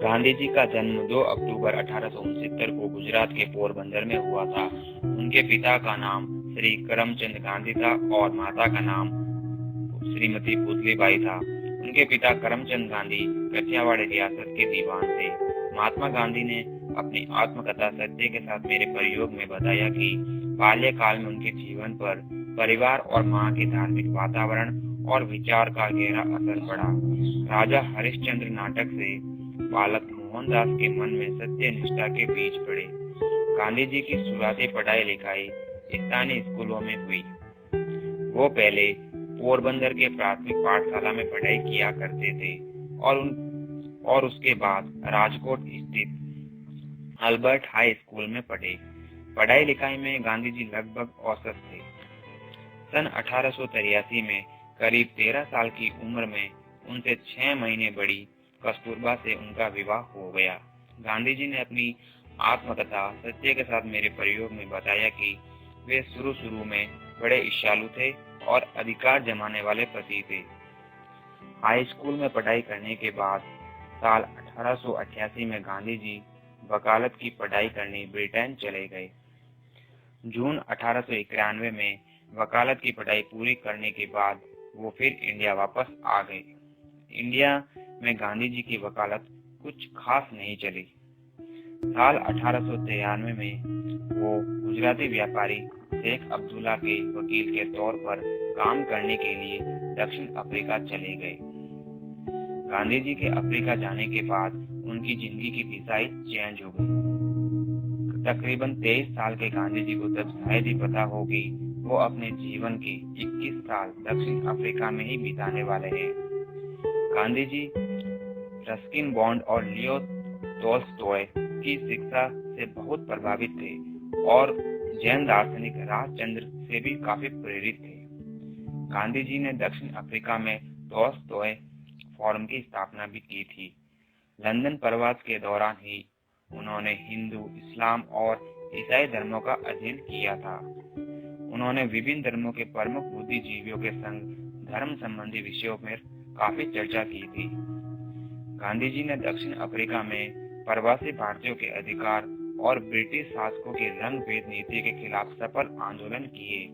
गांधी जी का जन्म 2 अक्टूबर 1869 को गुजरात के पोरबंदर में हुआ था। उनके पिता का नाम श्री करमचंद गांधी था और माता का नाम श्रीमती पुतलीबाई था। उनके पिता करमचंद गांधी कठियावाड़ रियासत के दीवान थे। महात्मा गांधी ने अपनी आत्मकथा सत्य के साथ मेरे प्रयोग में बताया कि बाल्यकाल में उनके जीवन पर परिवार और मां के धार्मिक वातावरण और विचार का गहरा असर पड़ा। राजा हरिश्चंद्र नाटक से बालक मोहनदास के मन में सत्य निष्ठा के बीज पड़े। गांधी जी की शुरुआती पढ़ाई लिखाई स्थानीय स्कूलों में हुई। वो पहले पोरबंदर के प्राथमिक पाठशाला में पढ़ाई किया करते थे और उसके बाद राजकोट स्थित अल्बर्ट हाई स्कूल में पढ़े। पढ़ाई लिखाई में गांधी जी लगभग औसत थे। सन 1883 में करीब 13 साल की उम्र में उनसे 6 महीने बड़ी कस्तूरबा से उनका विवाह हो गया। गांधी जी ने अपनी आत्मकथा सत्य के साथ मेरे प्रयोग में बताया कि वे शुरू में बड़े ईर्ष्यालु थे और अधिकार जमाने वाले पति थे। हाई स्कूल में पढ़ाई करने के बाद साल 1888 में गांधी जी वकालत की पढ़ाई करने ब्रिटेन चले गए। जून 1891 में वकालत की पढ़ाई पूरी करने के बाद वो फिर इंडिया वापस आ गए। इंडिया में गांधी जी की वकालत कुछ खास नहीं चली। साल 1893 में वो गुजराती व्यापारी शेख अब्दुल्ला के वकील के तौर पर काम करने के लिए दक्षिण अफ्रीका चले गए। गांधी जी के अफ्रीका जाने के बाद उनकी जिंदगी की दिशा ही चेंज हो गई। तकरीबन 23 साल के गांधी जी को तब शायद ही पता होगी वो अपने जीवन के 21 साल दक्षिण अफ्रीका में ही बिताने वाले हैं। गांधी जी रस्किन बॉन्ड और लियो टोल्स्टॉय की शिक्षा से बहुत प्रभावित थे और जैन दार्शनिक राजचंद्र से भी काफी प्रेरित थे। गांधी जी ने दक्षिण अफ्रीका में टोल्स्टॉय फोरम की स्थापना भी की थी। लंदन प्रवास के दौरान ही उन्होंने हिंदू, इस्लाम और ईसाई धर्मों का अध्ययन किया था। उन्होंने विभिन्न धर्मों के प्रमुख बुद्धिजीवियों के संग धर्म संबंधी विषयों पर काफी चर्चा की थी। गांधी जी ने दक्षिण अफ्रीका में प्रवासी भारतीयों के अधिकार और ब्रिटिश शासकों की रंग भेद नीति के खिलाफ सफल आंदोलन किए।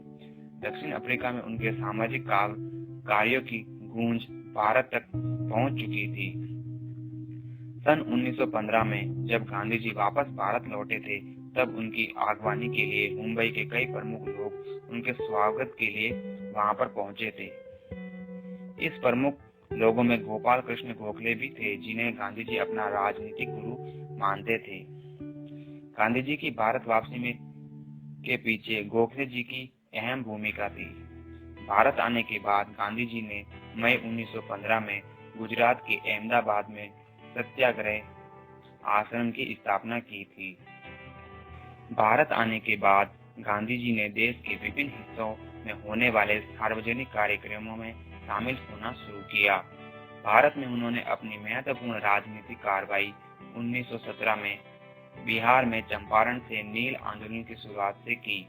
दक्षिण अफ्रीका में उनके सामाजिक कार्यों की गूंज भारत तक पहुंच चुकी थी। सन 1915 में जब गांधी जी वापस भारत लौटे थे, तब उनकी आगवानी के लिए मुंबई के कई प्रमुख लोग उनके स्वागत के लिए वहां पर पहुंचे थे। इस प्रमुख लोगों में गोपाल कृष्ण गोखले भी थे, जिन्हें गांधी जी अपना राजनीतिक गुरु मानते थे। गांधी जी की भारत वापसी में के पीछे गोखले जी की अहम भूमिका थी। भारत आने के बाद गांधी जी ने मई 1915 में गुजरात के अहमदाबाद में सत्याग्रह आश्रम की स्थापना की थी। भारत आने के बाद गांधी जी ने देश के विभिन्न हिस्सों में होने वाले सार्वजनिक कार्यक्रमों में शामिल होना शुरू किया। भारत में उन्होंने अपनी महत्वपूर्ण राजनीतिक कार्रवाई 1917 में बिहार में चंपारण से नील आंदोलन की शुरुआत से की।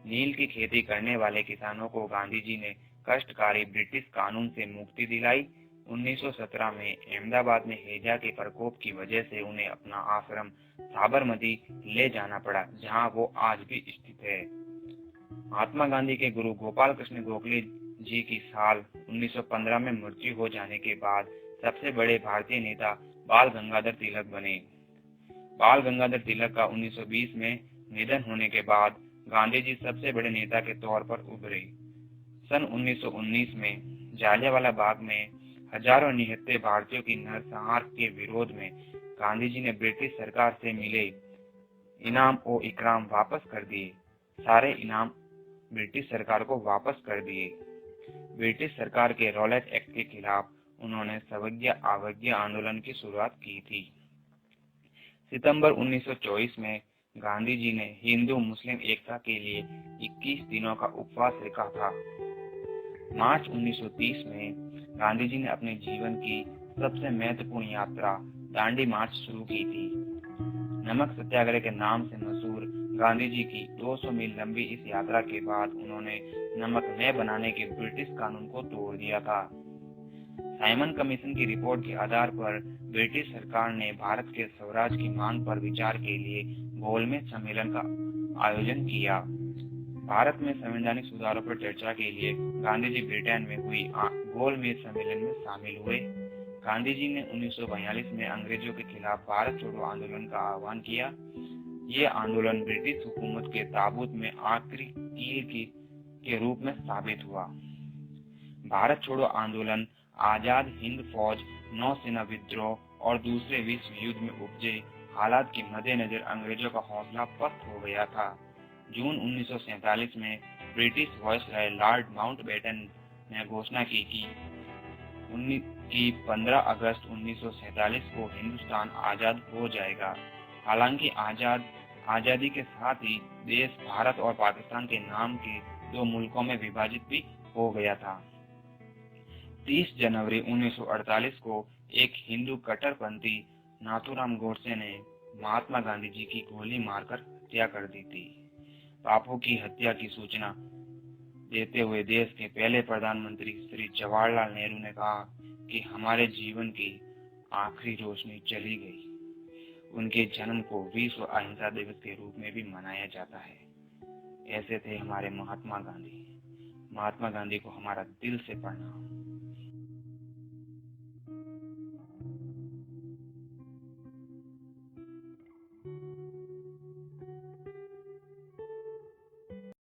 नील की खेती करने वाले किसानों को गांधी जी ने कष्टकारी ब्रिटिश कानून से मुक्ति दिलाई। 1917 में अहमदाबाद में हैजा के प्रकोप की वजह से उन्हें अपना आश्रम साबरमती ले जाना पड़ा, जहां वो आज भी स्थित है। महात्मा गांधी के गुरु गोपाल कृष्ण गोखले जी की साल 1915 में मृत्यु हो जाने के बाद सबसे बड़े भारतीय नेता बाल गंगाधर तिलक बने। बाल गंगाधर तिलक का 1920 में निधन होने के बाद गांधी जी सबसे बड़े नेता के तौर पर उभरे। सन 1919 में जालियांवाला बाग में हजारों निहत्थे भारतीयों की नरसंहार के विरोध में गांधी जी ने ब्रिटिश सरकार से मिले इनाम और इकराम वापस कर दिए। सारे इनाम ब्रिटिश सरकार को वापस कर दिए। ब्रिटिश सरकार के रॉलेट एक्ट के खिलाफ उन्होंने सवज्ञा अवज्ञा आंदोलन की शुरुआत की थी। सितंबर 1924 में गांधी जी ने हिंदू मुस्लिम एकता के लिए 21 दिनों का उपवास रखा था। मार्च 1930 में गांधी जी ने अपने जीवन की सबसे महत्वपूर्ण यात्रा दांडी मार्च शुरू की थी। नमक सत्याग्रह के नाम से मशहूर गांधी जी की 200 मील लंबी इस यात्रा के बाद उन्होंने नमक न बनाने के ब्रिटिश कानून को तोड़ दिया था। साइमन कमीशन की रिपोर्ट के आधार पर ब्रिटिश सरकार ने भारत के स्वराज की मांग पर विचार के लिए गोलमेज सम्मेलन का आयोजन किया। भारत में संवैधानिक सुधारों पर चर्चा के लिए गांधी जी ब्रिटेन में हुई गोलमेज सम्मेलन में शामिल हुए। गांधी जी ने 1942 में अंग्रेजों के खिलाफ भारत छोड़ो आंदोलन का आह्वान किया। ये आंदोलन ब्रिटिश हुकूमत के ताबूत में आखिरी कील के रूप में साबित हुआ। भारत छोड़ो आंदोलन आजाद हिंद फौज, नौसेना विद्रोह और दूसरे विश्व युद्ध में उपजे हालात के मद्देनजर अंग्रेजों का हौसला पस्त हो गया था। जून 1947 में ब्रिटिश वायसराय लॉर्ड माउंटबेटन ने घोषणा की कि 15 अगस्त 1947 को हिंदुस्तान आजाद हो जाएगा। हालांकि आजादी के साथ ही देश भारत और पाकिस्तान के नाम के दो मुल्कों में विभाजित भी हो गया था। 30 जनवरी 1948 को एक हिंदू कट्टरपंथी नाथूराम गोडसे ने महात्मा गांधी जी की गोली मारकर हत्या कर दी थी। बापू की हत्या की सूचना देते हुए देश के पहले प्रधानमंत्री श्री जवाहरलाल नेहरू ने कहा कि हमारे जीवन की आखिरी रोशनी चली गई। उनके जन्म को विश्व अहिंसा दिवस के रूप में भी मनाया जाता है। ऐसे थे हमारे महात्मा गांधी। महात्मा गांधी को हमारा दिल से प्रणाम।